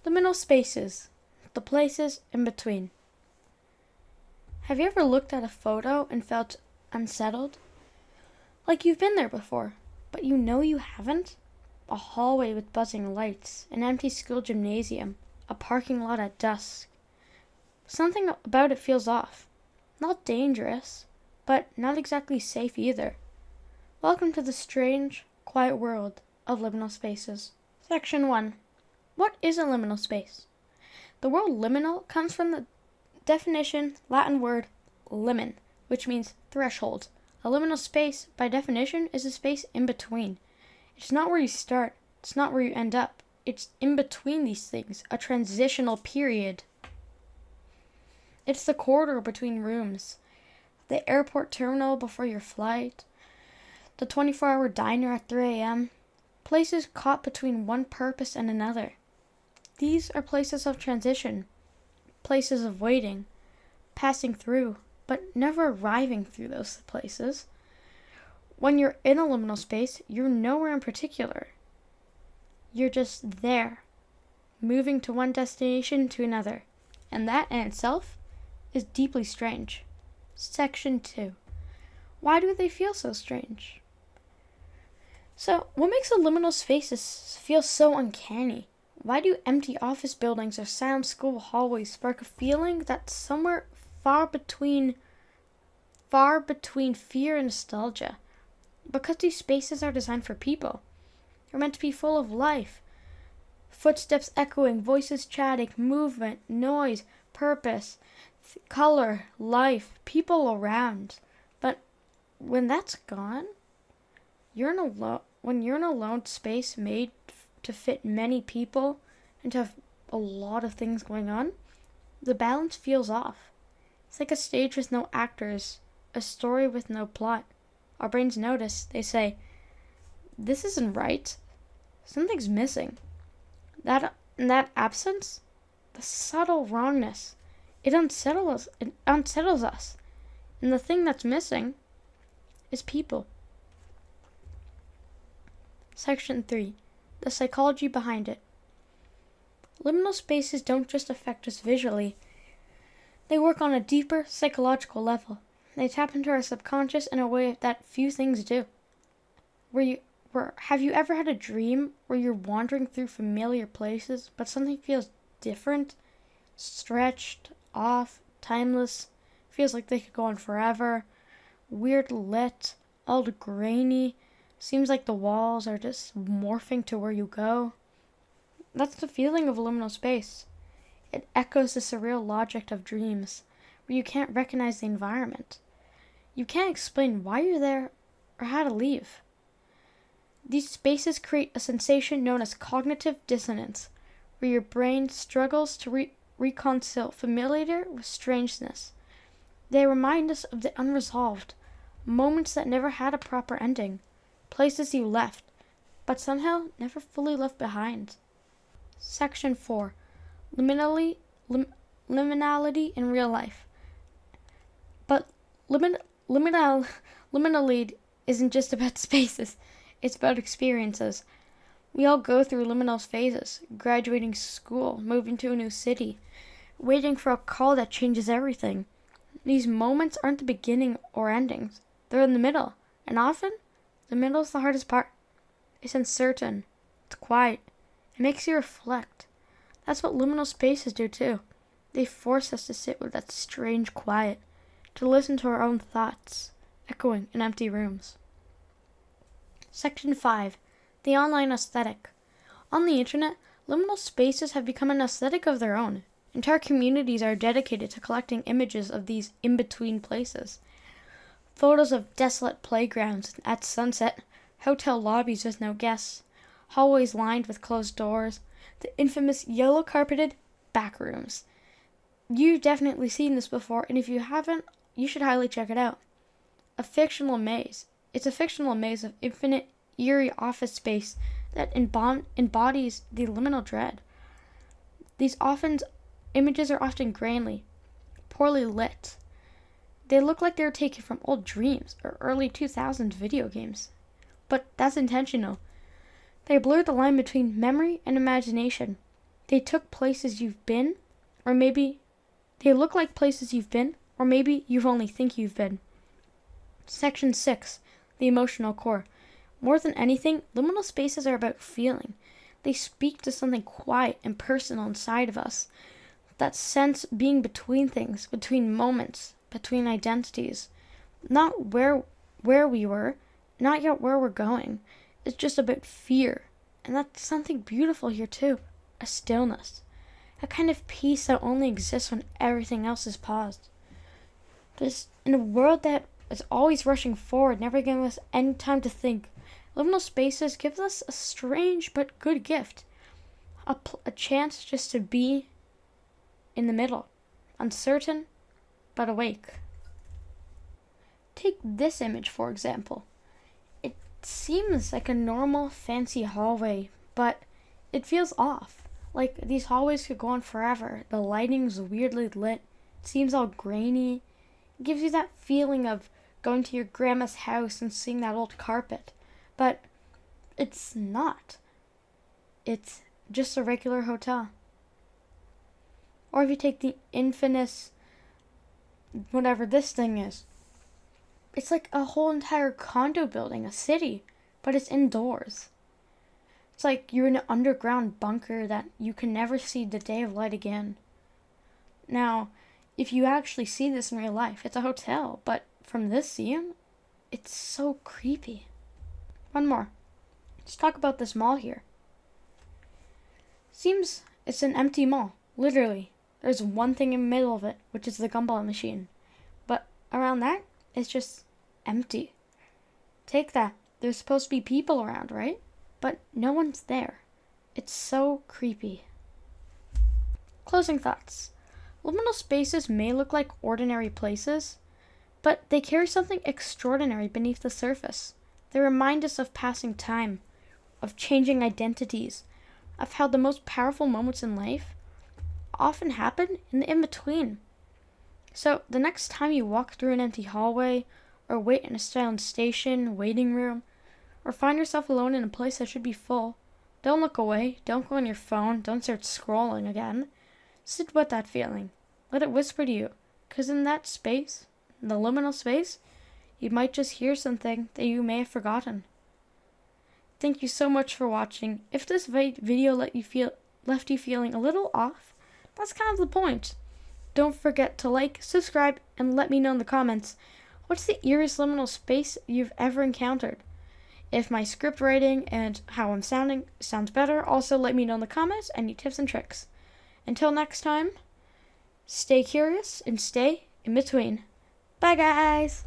Liminal spaces, the places in between. Have you ever looked at a photo and felt unsettled? Like you've been there before, but you know you haven't? A hallway with buzzing lights, an empty school gymnasium, a parking lot at dusk. Something about it feels off. Not dangerous, but not exactly safe either. Welcome to the strange, quiet world of liminal spaces. Section 1. What is a liminal space? The word liminal comes from the definition Latin word limen, which means threshold. A liminal space, by definition, is a space in between. It's not where you start, it's not where you end up. It's in between these things, a transitional period. It's the corridor between rooms, the airport terminal before your flight, the 24-hour diner at 3 a.m., places caught between one purpose and another. These are places of transition, places of waiting, passing through, but never arriving through those places. When you're in a liminal space, you're nowhere in particular. You're just there, moving to one destination to another, and that in itself is deeply strange. Section 2. Why do they feel so strange? So, what makes a liminal spaces feel so uncanny? Why do empty office buildings or silent school hallways spark a feeling that's somewhere far between fear and nostalgia? Because these spaces are designed for people. They're meant to be full of life. Footsteps echoing, voices chatting, movement, noise, purpose, color, life, people around. But when that's gone, when you're in a lone space made to fit many people and to have a lot of things going on, the balance feels off. It's like a stage with no actors, a story with no plot. Our brains notice. They say, this isn't right. Something's missing. That absence, the subtle wrongness, it unsettles us. And the thing that's missing is people. Section 3. The psychology behind it. Liminal spaces don't just affect us visually. They work on a deeper psychological level. They tap into our subconscious in a way that few things do. Have you ever had a dream where you're wandering through familiar places, but something feels different, stretched, off, timeless, feels like they could go on forever, weird lit, all grainy, seems like the walls are just morphing to where you go? That's the feeling of a liminal space. It echoes the surreal logic of dreams, where you can't recognize the environment. You can't explain why you're there or how to leave. These spaces create a sensation known as cognitive dissonance, where your brain struggles to reconcile familiar with strangeness. They remind us of the unresolved, moments that never had a proper ending, places you left, but somehow never fully left behind. Section 4. Liminality in real life. But liminality isn't just about spaces, it's about experiences. We all go through liminal phases, graduating school, moving to a new city, waiting for a call that changes everything. These moments aren't the beginning or endings, they're in the middle, and often, the middle is the hardest part. It's uncertain, it's quiet, it makes you reflect. That's what liminal spaces do too. They force us to sit with that strange quiet, to listen to our own thoughts, echoing in empty rooms. Section 5. The online aesthetic. On the internet, liminal spaces have become an aesthetic of their own. Entire communities are dedicated to collecting images of these in-between places. Photos of desolate playgrounds at sunset, hotel lobbies with no guests, hallways lined with closed doors, the infamous yellow-carpeted back rooms. You've definitely seen this before, and if you haven't, you should highly check it out. A fictional maze. It's a fictional maze of infinite, eerie office space that embodies the liminal dread. These images are often grainy, poorly lit. They look like they were taken from old dreams or early 2000s video games. But that's intentional. They blur the line between memory and imagination. They took places you've been, or maybe they look like places you've been, or maybe you only think you've been. Section 6, the emotional core. More than anything, liminal spaces are about feeling. They speak to something quiet and personal inside of us. That sense being between things, between moments, between identities. Not where we were, not yet where we're going. It's just about fear. And that's something beautiful here too. A stillness. A kind of peace that only exists when everything else is paused. This, in a world that is always rushing forward, never giving us any time to think, liminal spaces gives us a strange but good gift. A chance just to be in the middle, uncertain but awake. Take this image, for example. It seems like a normal, fancy hallway, but it feels off. Like these hallways could go on forever. The lighting's weirdly lit. It seems all grainy. It gives you that feeling of going to your grandma's house and seeing that old carpet. But it's not. It's just a regular hotel. Or if you take the infamous, whatever this thing is, it's like a whole entire condo building, a city, but it's indoors. It's like you're in an underground bunker that you can never see the day of light again. Now, if you actually see this in real life, it's a hotel, but from this scene, it's so creepy. One more. Let's talk about this mall here. Seems it's an empty mall, literally. There's one thing in the middle of it, which is the gumball machine. But around that, it's just empty. Take that. There's supposed to be people around, right? But no one's there. It's so creepy. Closing thoughts. Liminal spaces may look like ordinary places, but they carry something extraordinary beneath the surface. They remind us of passing time, of changing identities, of how the most powerful moments in life often happen in the in-between. So the next time you walk through an empty hallway, or wait in a silent station, waiting room, or find yourself alone in a place that should be full, don't look away, don't go on your phone, don't start scrolling again. Sit with that feeling. Let it whisper to you, because in that space, in the liminal space, you might just hear something that you may have forgotten. Thank you so much for watching. If this video left you feeling a little off, that's kind of the point. Don't forget to like, subscribe, and let me know in the comments, what's the eeriest liminal space you've ever encountered? If my script writing and how I'm sounding sounds better, also let me know in the comments any tips and tricks. Until next time, stay curious and stay in between. Bye guys!